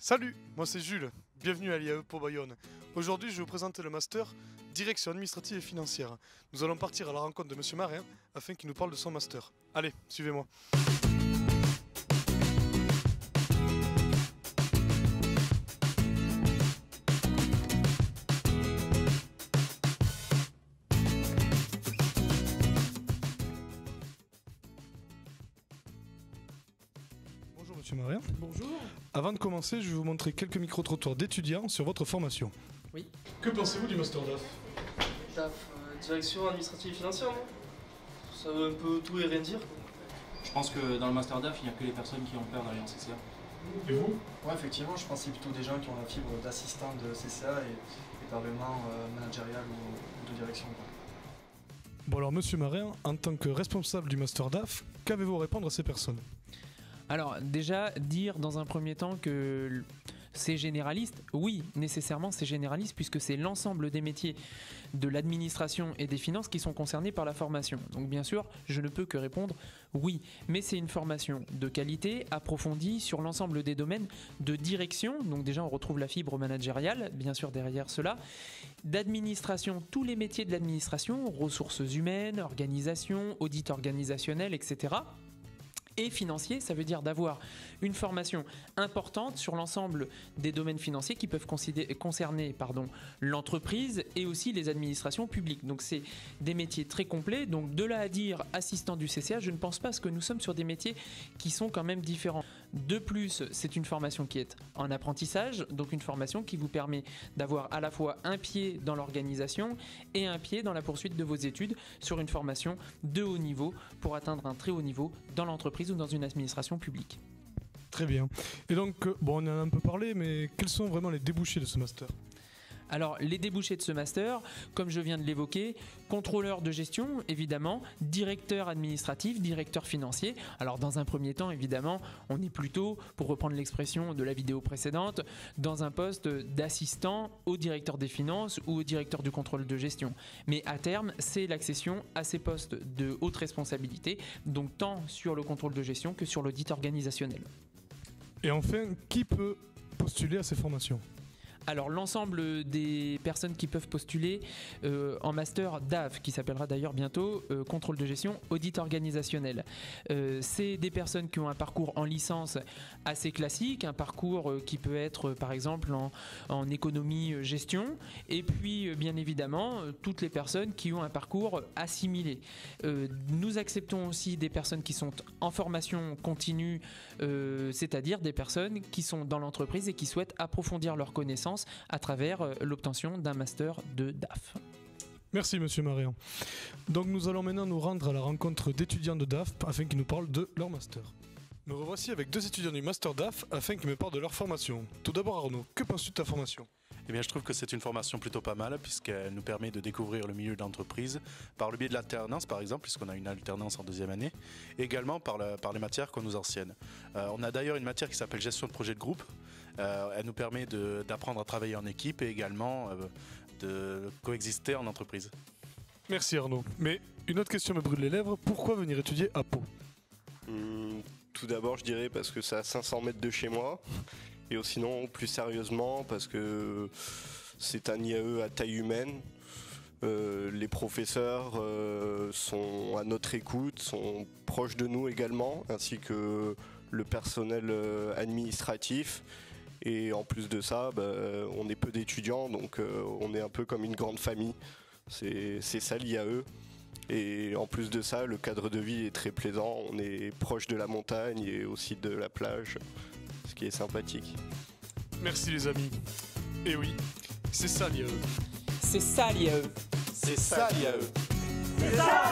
Salut, moi c'est Jules, bienvenue à l'IAE pour Bayonne. Aujourd'hui je vais vous présenter le master Direction administrative et financière. Nous allons partir à la rencontre de Monsieur Marin afin qu'il nous parle de son master. Allez, suivez-moi. Bonjour Monsieur Marin. Bonjour. Avant de commencer, je vais vous montrer quelques micro-trottoirs d'étudiants sur votre formation. Oui. Que pensez-vous du master DAF? DAF, direction administrative et financière, non? Ça veut un peu tout et rien dire. Je pense que dans le master DAF, il n'y a que les personnes qui ont peur d'aller en CCA. Et vous? Ouais, effectivement, je pense que c'est plutôt des gens qui ont la fibre d'assistant de CCA et pas vraiment managérial ou de direction. Bon alors Monsieur Marin, en tant que responsable du master DAF, qu'avez-vous à répondre à ces personnes? Alors déjà, dire dans un premier temps que c'est généraliste, oui, nécessairement c'est généraliste puisque c'est l'ensemble des métiers de l'administration et des finances qui sont concernés par la formation. Donc bien sûr, je ne peux que répondre oui, mais c'est une formation de qualité, approfondie sur l'ensemble des domaines de direction, donc déjà on retrouve la fibre managériale, bien sûr derrière cela, d'administration, tous les métiers de l'administration, ressources humaines, organisation, audit organisationnel, etc. Et financier, ça veut dire d'avoir une formation importante sur l'ensemble des domaines financiers qui peuvent concerner l'entreprise et aussi les administrations publiques. Donc c'est des métiers très complets. Donc de là à dire assistant du CCA, je ne pense pas parce que nous sommes sur des métiers qui sont quand même différents. De plus, c'est une formation qui est en apprentissage, donc une formation qui vous permet d'avoir à la fois un pied dans l'organisation et un pied dans la poursuite de vos études sur une formation de haut niveau pour atteindre un très haut niveau dans l'entreprise ou dans une administration publique. Très bien. Et donc, bon, on en a un peu parlé, mais quels sont vraiment les débouchés de ce master? Alors, les débouchés de ce master, comme je viens de l'évoquer, contrôleur de gestion, évidemment, directeur administratif, directeur financier. Alors, dans un premier temps, évidemment, on est plutôt, pour reprendre l'expression de la vidéo précédente, dans un poste d'assistant au directeur des finances ou au directeur du contrôle de gestion. Mais à terme, c'est l'accession à ces postes de haute responsabilité, donc tant sur le contrôle de gestion que sur l'audit organisationnel. Et enfin, qui peut postuler à ces formations? Alors l'ensemble des personnes qui peuvent postuler en master DAF, qui s'appellera d'ailleurs bientôt contrôle de gestion, audit organisationnel. C'est des personnes qui ont un parcours en licence assez classique, un parcours qui peut être par exemple en économie gestion, et puis bien évidemment toutes les personnes qui ont un parcours assimilé. Nous acceptons aussi des personnes qui sont en formation continue, c'est-à-dire des personnes qui sont dans l'entreprise et qui souhaitent approfondir leurs connaissances à travers l'obtention d'un master de DAF. Merci Monsieur Marin. Donc nous allons maintenant nous rendre à la rencontre d'étudiants de DAF afin qu'ils nous parlent de leur master. Me revoici avec deux étudiants du master DAF afin qu'ils me parlent de leur formation. Tout d'abord Arnaud, que penses-tu de ta formation? Eh bien, je trouve que c'est une formation plutôt pas mal puisqu'elle nous permet de découvrir le milieu de l'entreprise par le biais de l'alternance, par exemple, puisqu'on a une alternance en deuxième année, et également par les matières qu'on nous enseigne. On a d'ailleurs une matière qui s'appelle gestion de projet de groupe. Elle nous permet d'apprendre à travailler en équipe et également de coexister en entreprise. Merci Arnaud. Mais une autre question me brûle les lèvres, pourquoi venir étudier à Pau? Tout d'abord, je dirais parce que c'est à 500 mètres de chez moi. Et sinon, plus sérieusement, parce que c'est un IAE à taille humaine. Les professeurs sont à notre écoute, sont proches de nous également, ainsi que le personnel administratif. Et en plus de ça, on est peu d'étudiants, donc on est un peu comme une grande famille. C'est ça l'IAE. Et en plus de ça, le cadre de vie est très plaisant. On est proche de la montagne et aussi de la plage, ce qui est sympathique. Merci les amis. Et oui, c'est ça l'IAE. C'est ça l'IAE. C'est ça l'IAE. C'est ça!